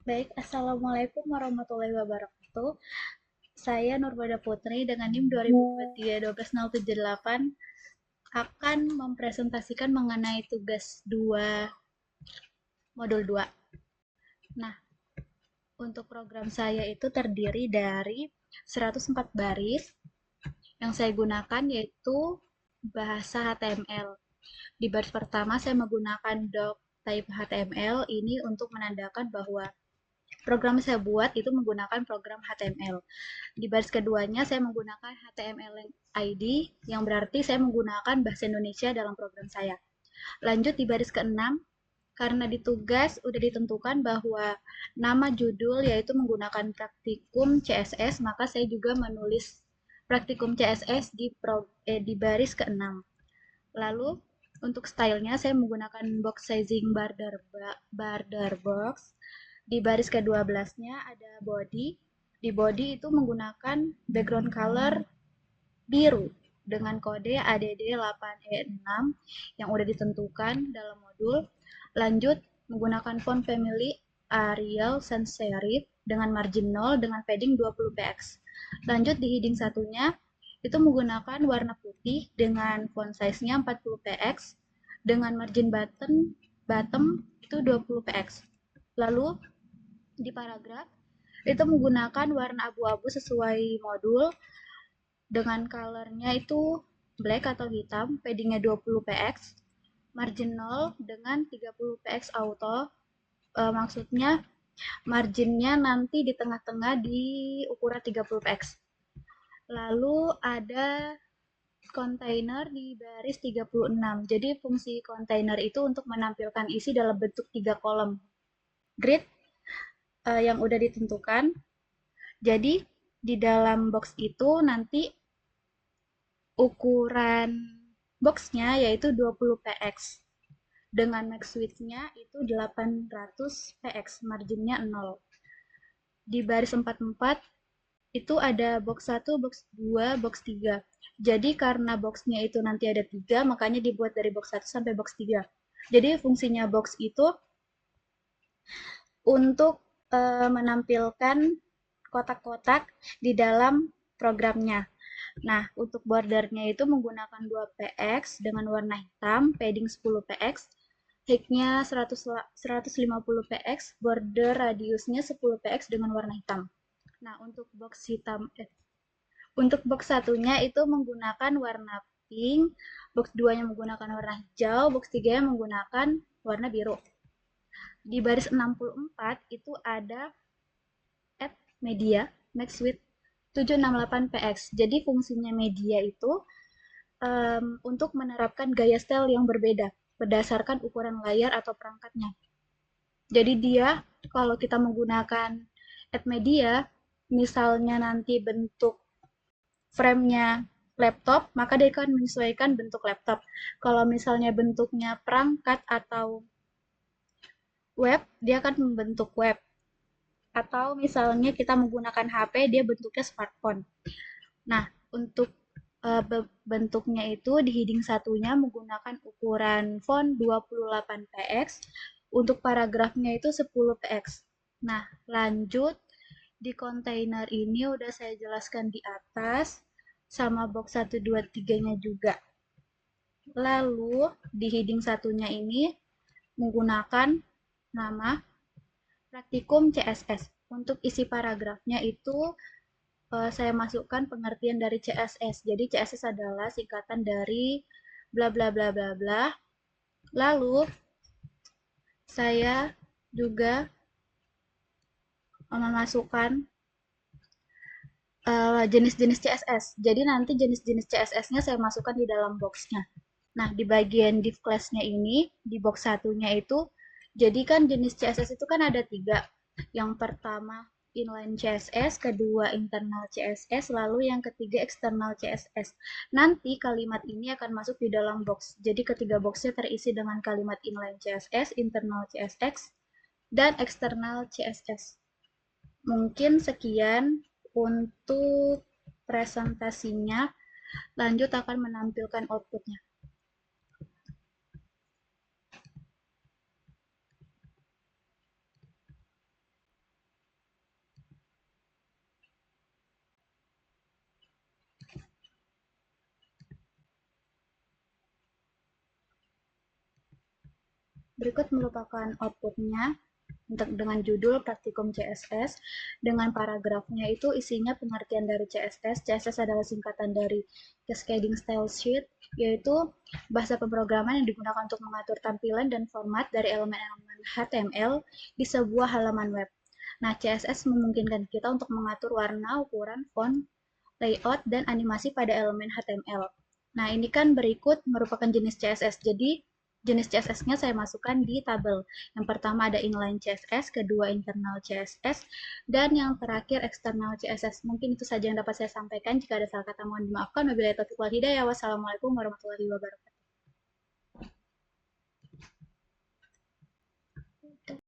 Baik, Assalamualaikum warahmatullahi wabarakatuh. Saya Nurbada Putri dengan NIM 2023-12078 akan mempresentasikan mengenai tugas 2 modul 2. Nah, untuk program saya itu terdiri dari 104 baris. Yang saya gunakan yaitu bahasa HTML. Di baris pertama saya menggunakan doctype HTML ini untuk menandakan bahwa program yang saya buat itu menggunakan program HTML. Di baris keduanya saya menggunakan HTML ID yang berarti saya menggunakan bahasa Indonesia dalam program saya. Lanjut di baris keenam, karena di tugas udah ditentukan bahwa nama judul yaitu menggunakan praktikum CSS, maka saya juga menulis praktikum CSS di baris keenam. Lalu untuk stylenya saya menggunakan box sizing border box. Di baris ke-12-nya ada body. Di body itu menggunakan background color biru dengan kode ADD8E6 yang udah ditentukan dalam modul. Lanjut menggunakan font family Arial Sans Serif dengan margin 0 dengan padding 20 px. Lanjut di heading satunya itu menggunakan warna putih dengan font size-nya 40 px dengan margin bottom itu 20 px. Lalu di paragraf itu menggunakan warna abu-abu sesuai modul dengan colornya itu black atau hitam, paddingnya 20 px, margin 0 dengan 30 px auto. Maksudnya marginnya nanti di tengah-tengah di ukuran 30 px. Lalu ada kontainer di baris 36. Jadi fungsi kontainer itu untuk menampilkan isi dalam bentuk 3 kolom grid yang udah ditentukan. Jadi di dalam box itu nanti ukuran boxnya yaitu 20 px dengan max width-nya itu 800 px, marginnya 0. Di baris 44 itu ada box 1, box 2, box 3. Jadi karena boxnya itu nanti ada 3, makanya dibuat dari box 1 sampai box 3. Jadi fungsinya box itu untuk menampilkan kotak-kotak di dalam programnya. Nah, untuk bordernya itu menggunakan 2px dengan warna hitam, padding 10px, height-nya 150 px, border radiusnya 10px dengan warna hitam. Nah, untuk box satunya itu menggunakan warna pink, box 2-nya menggunakan warna hijau, box 3-nya menggunakan warna biru. Di baris 64 itu ada add media max width 768 px. Jadi fungsinya media itu untuk menerapkan gaya style yang berbeda berdasarkan ukuran layar atau perangkatnya. Jadi dia kalau kita menggunakan add media, misalnya nanti bentuk frame-nya laptop, maka dia akan menyesuaikan bentuk laptop. Kalau misalnya bentuknya perangkat atau web, dia akan membentuk web. Atau misalnya kita menggunakan HP, dia bentuknya smartphone. Nah, untuk bentuknya itu di heading satunya menggunakan ukuran font 28 px, untuk paragrafnya itu 10 px. Nah, lanjut di kontainer ini udah saya jelaskan di atas sama box 1 2 3-nya juga. Lalu di heading satunya ini menggunakan nama praktikum CSS. Untuk isi paragrafnya itu saya masukkan pengertian dari CSS. Jadi CSS adalah singkatan dari bla bla bla bla bla. Lalu saya juga memasukkan jenis-jenis CSS. Jadi nanti jenis-jenis CSS-nya saya masukkan di dalam box-nya. Nah, di bagian div class-nya ini, di box satunya itu, jadi kan jenis CSS itu kan ada 3. Yang pertama inline CSS, kedua internal CSS, lalu yang ketiga external CSS. Nanti kalimat ini akan masuk di dalam box. Jadi ketiga boxnya terisi dengan kalimat inline CSS, internal CSS, dan external CSS. Mungkin sekian untuk presentasinya. Lanjut akan menampilkan outputnya. berikut merupakan outputnya dengan judul Praktikum CSS. Dengan paragrafnya itu isinya pengertian dari CSS. CSS adalah singkatan dari Cascading Style Sheet, yaitu bahasa pemrograman yang digunakan untuk mengatur tampilan dan format dari elemen-elemen HTML di sebuah halaman web. Nah, CSS memungkinkan kita untuk mengatur warna, ukuran, font, layout, dan animasi pada elemen HTML. Nah, ini kan berikut merupakan jenis CSS. Jadi, jenis CSS-nya saya masukkan di tabel. Yang pertama ada inline CSS, kedua internal CSS, dan yang terakhir external CSS. Mungkin itu saja yang dapat saya sampaikan. Jika ada salah kata mohon dimaafkan. Wabillahi taufiq wal hidayah. Wassalamualaikum warahmatullahi wabarakatuh.